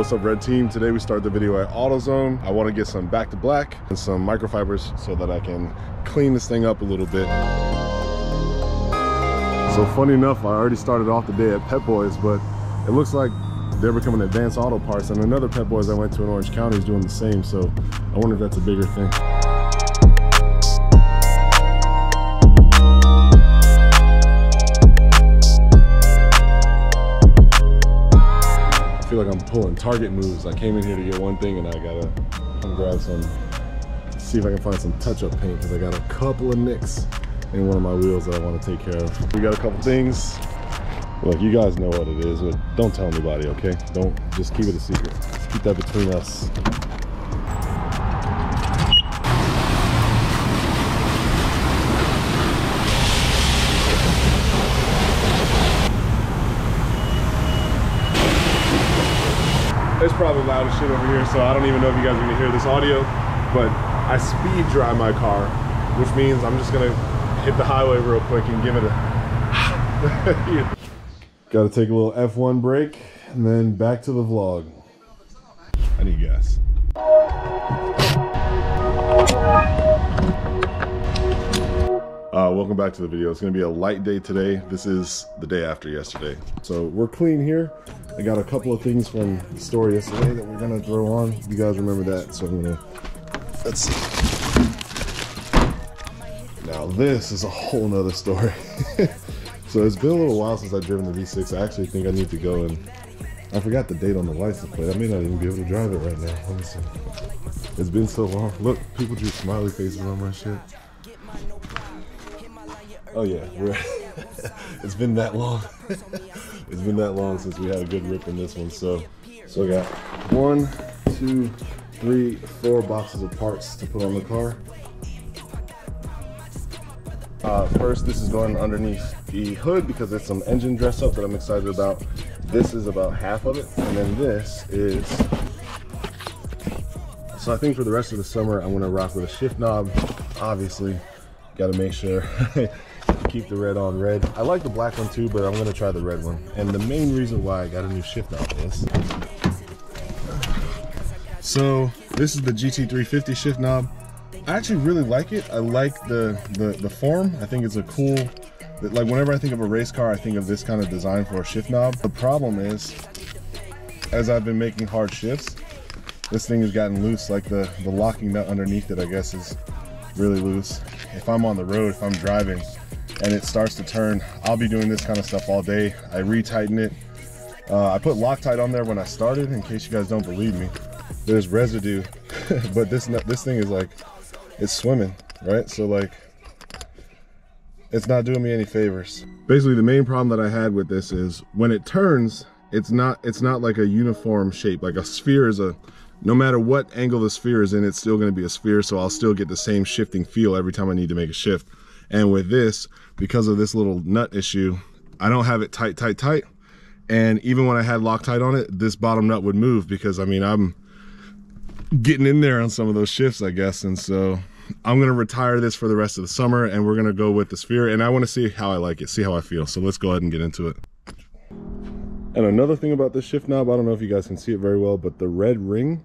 what's up, Red Team? Today we start the video at AutoZone. I want to get some back to black and some microfibers so that I can clean this thing up a little bit. So funny enough, I already started off the day at Pep Boys, but it looks like they're becoming Advanced Auto Parts, and another Pep Boys I went to in Orange County is doing the same, so I wonder if that's a bigger thing. I feel like I'm pulling Target moves. I came in here to get one thing and I gotta come grab some, see if I can find some touch-up paint, because I got a couple of nicks in one of my wheels that I want to take care of. We got a couple things. Look, you guys know what it is, but don't tell anybody, okay? Don't, just keep it a secret. Just keep that between us. It's probably loud as shit over here, so I don't even know if you guys are gonna hear this audio, but I speed dry my car, which means I'm just gonna hit the highway real quick and give it a Gotta take a little F1 break and then back to the vlog. I need gas. Welcome back to the video. It's gonna be a light day today. This is the day after yesterday. So we're clean here. I got a couple of things from the store yesterday that we're gonna throw on. You guys remember that, so I'm gonna, let's see. Now this is a whole nother story. So it's been a little while since I've driven the V6. I actually think I need to go and, I forgot the date on the license plate. I may not even be able to drive it right now. Let me see. It's been so long. Look, people drew smiley faces on my shit. Oh yeah, it's been that long. It's been that long since we had a good rip in this one. So I got 1, 2, 3, 4 boxes of parts to put on the car. First, this is going underneath the hood because it's some engine dress up that I'm excited about. This is about half of it, and then this is, so I think for the rest of the summer I'm gonna rock with a shift knob. Obviously, gotta make sure keep the red on red. I like the black one too, but I'm gonna try the red one. And the main reason why I got a new shift knob is, so this is the GT350 shift knob. I actually really like it. I like the form. I think it's a cool, like whenever I think of a race car, I think of this kind of design for a shift knob. The problem is, as I've been making hard shifts, this thing has gotten loose. Like the locking nut underneath it, I guess, is really loose. If I'm on the road, if I'm driving, and it starts to turn, I'll be doing this kind of stuff all day. I retighten it. I put Loctite on there when I started, in case you guys don't believe me. There's residue, but this thing is like, it's swimming, right? So like, it's not doing me any favors. Basically, the main problem that I had with this is when it turns, it's not like a uniform shape. Like a sphere is no matter what angle the sphere is in, it's still gonna be a sphere, so I'll still get the same shifting feel every time I need to make a shift. And with this, because of this little nut issue, I don't have it tight. And even when I had Loctite on it, this bottom nut would move because, I mean, I'm getting in there on some of those shifts, I guess. And so I'm gonna retire this for the rest of the summer, and we're gonna go with the sphere, and I wanna see how I like it, see how I feel. So let's go ahead and get into it. And another thing about this shift knob, I don't know if you guys can see it very well, but the red ring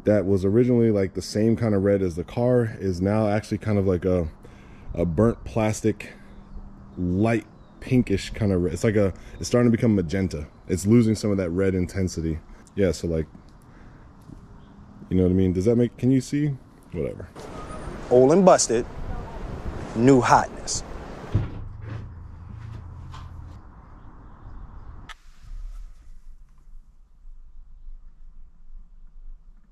that was originally like the same kind of red as the car is now actually kind of like a burnt plastic, light pinkish kind of red. It's like it's starting to become magenta. It's losing some of that red intensity. Yeah, so like, you know what I mean? Does that make, can you see? Whatever. Old and busted, new hotness.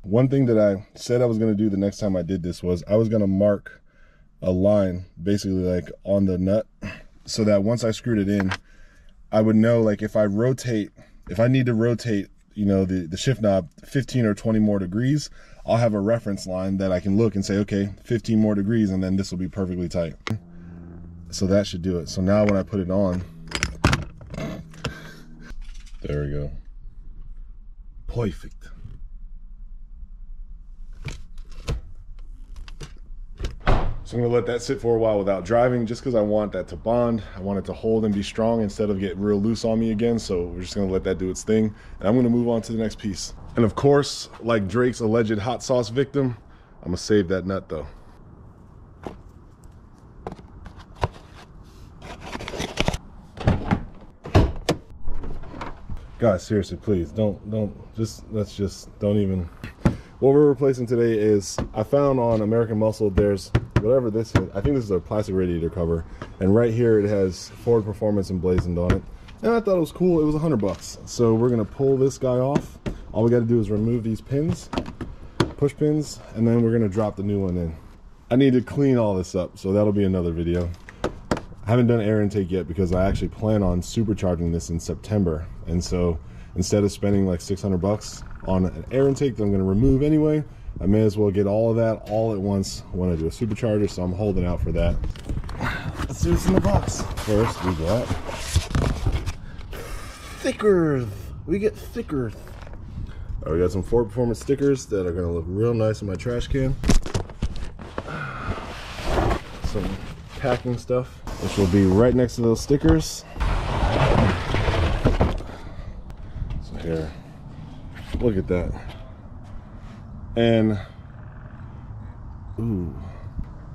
One thing that I said I was gonna do the next time I did this was I was gonna mark a line basically like on the nut, so that once I screwed it in, I would know, like, if I need to rotate, you know, the shift knob 15 or 20 more degrees, I'll have a reference line that I can look and say, okay, 15 more degrees, and then this will be perfectly tight. So that should do it. So now when I put it on, there we go. Perfect. So I'm gonna let that sit for a while without driving, just because I want that to bond. I want it to hold and be strong instead of get real loose on me again. So we're just gonna let that do its thing. And I'm gonna move on to the next piece. And of course, like Drake's alleged hot sauce victim, I'm gonna save that nut though. Guys, seriously, please don't even. What we're replacing today is, I found on American Muscle, there's whatever this is. I think this is a plastic radiator cover, and right here it has Ford Performance emblazoned on it. And I thought it was cool. It was $100. So we're gonna pull this guy off. All we got to do is remove these pins, push pins, and then we're gonna drop the new one in. I need to clean all this up, so that'll be another video. I haven't done air intake yet because I actually plan on supercharging this in September. And so instead of spending like $600 on an air intake that I'm going to remove anyway, I may as well get all of that all at once when I do a supercharger. So I'm holding out for that. Let's see what's in the box. First, we got stickers. We get stickers. All right, we got some Ford Performance stickers that are going to look real nice in my trash can. Some packing stuff, which will be right next to those stickers. So here, look at that. And ooh,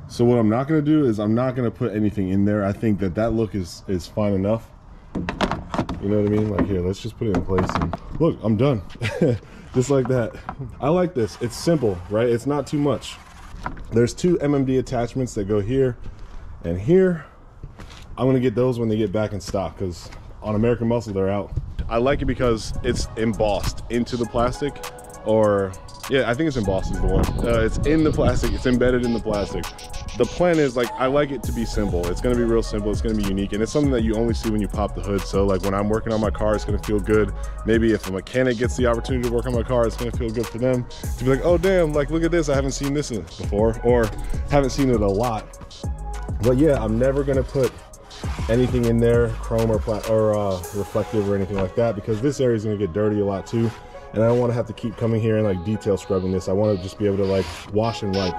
so what I'm not going to do is I'm not going to put anything in there. I think that that look is fine enough. You know what I mean? Like, here, let's just put it in place and look, I'm done. Just like that. I like this. It's simple, right? It's not too much. There's two MMD attachments that go here and here. I'm gonna get those when they get back in stock, because on American Muscle they're out. I like it because it's embossed into the plastic, or yeah, I think it's embossed is the one. It's in the plastic, it's embedded in the plastic. The plan is, like, I like it to be simple. It's gonna be real simple, it's gonna be unique, and it's something that you only see when you pop the hood. So like when I'm working on my car, it's gonna feel good. Maybe if a mechanic gets the opportunity to work on my car, it's gonna feel good for them to be like, oh damn, like look at this, I haven't seen this before, or haven't seen it a lot. But yeah, I'm never gonna put anything in there, chrome or reflective or anything like that, because this area is gonna get dirty a lot too. And I don't wanna have to keep coming here and like detail scrubbing this. I wanna just be able to like wash and wipe.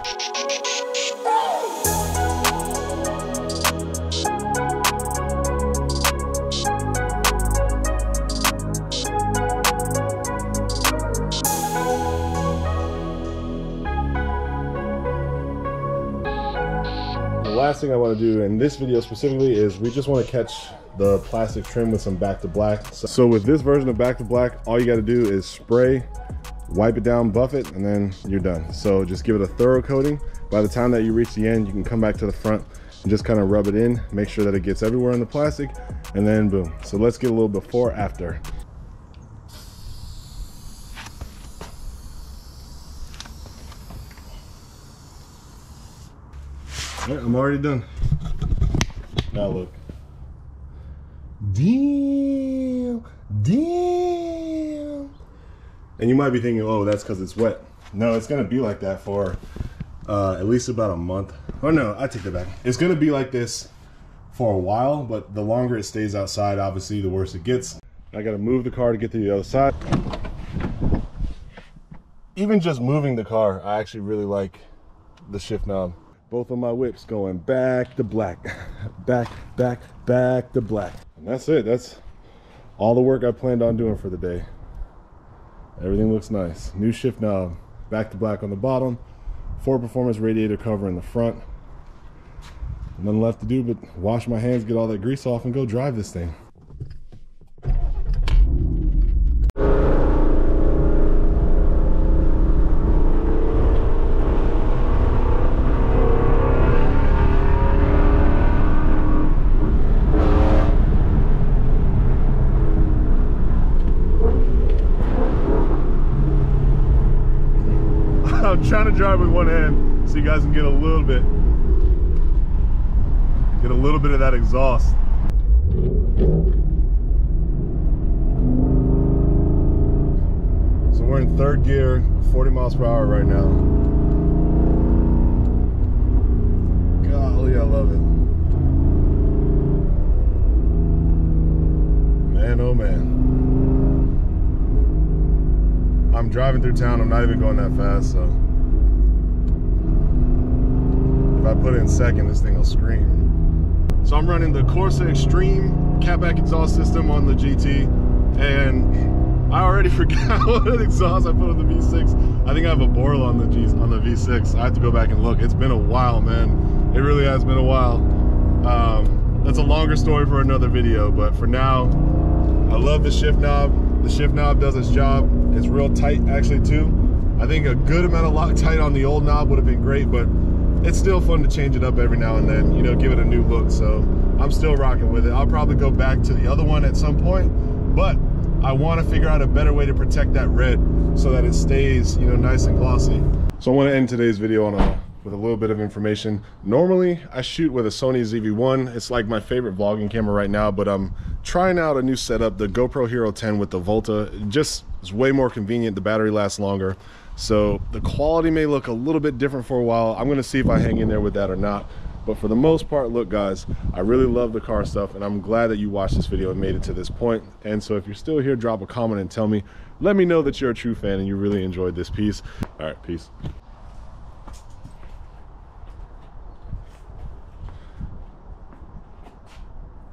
Last thing I want to do in this video specifically is we just want to catch the plastic trim with some Back to Black. So with this version of Back to Black, all you got to do is spray, wipe it down, buff it, and then you're done. So just give it a thorough coating. By the time that you reach the end, you can come back to the front and just kind of rub it in, make sure that it gets everywhere in the plastic, and then boom. So let's get a little before after. All right, I'm already done. Now look. Damn, damn. And you might be thinking, oh, that's because it's wet. No, it's gonna be like that for at least about a month. Oh no, I take that back. It's gonna be like this for a while, but the longer it stays outside, obviously, the worse it gets. I gotta move the car to get to the other side. Even just moving the car, I actually really like the shift knob. Both of my whips going back to black. back to black. And that's it. That's all the work I planned on doing for the day. Everything looks nice. New shift knob, Back to Black on the bottom, Ford Performance radiator cover in the front. Nothing left to do but wash my hands, get all that grease off, and go drive this thing. I'm trying to drive with one hand so you guys can get a little bit of that exhaust. So we're in third gear, 40 miles per hour right now. Golly, I love it. Man, oh man. I'm driving through town, I'm not even going that fast, so if I put it in second, this thing will scream. So I'm running the Corsa Extreme catback exhaust system on the GT, and I already forgot what exhaust I put on the V6. I think I have a Borla on the V6. I have to go back and look. It's been a while, man. It really has been a while. That's a longer story for another video, but for now, I love the shift knob. The shift knob does its job. It's real tight actually too. I think a good amount of Loctite on the old knob would have been great, but it's still fun to change it up every now and then, you know, give it a new look. So I'm still rocking with it. I'll probably go back to the other one at some point, but I want to figure out a better way to protect that red so that it stays, you know, nice and glossy. So I want to end today's video on with a little bit of information. Normally I shoot with a Sony ZV-1. It's like my favorite vlogging camera right now, but I'm trying out a new setup, the GoPro Hero 10 with the Volta. It's way more convenient. The battery lasts longer. So the quality may look a little bit different for a while. I'm gonna see if I hang in there with that or not. But for the most part, look guys, I really love the car stuff, and I'm glad that you watched this video and made it to this point. And so if you're still here, drop a comment and tell me. Let me know that you're a true fan and you really enjoyed this piece. All right, peace.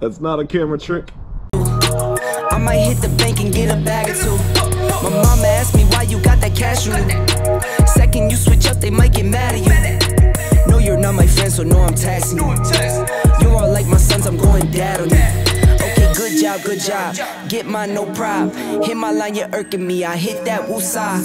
That's not a camera trick. I might hit the bank and get a bag or two. My mama asked me why you got that cash on you. Second you switch up, they might get mad at you. No, you're not my friend, so no, I'm taxing you. You are like my sons, I'm going dad on you. Okay, good job, get mine, no prob. Hit my line, you're irking me, I hit that woosah.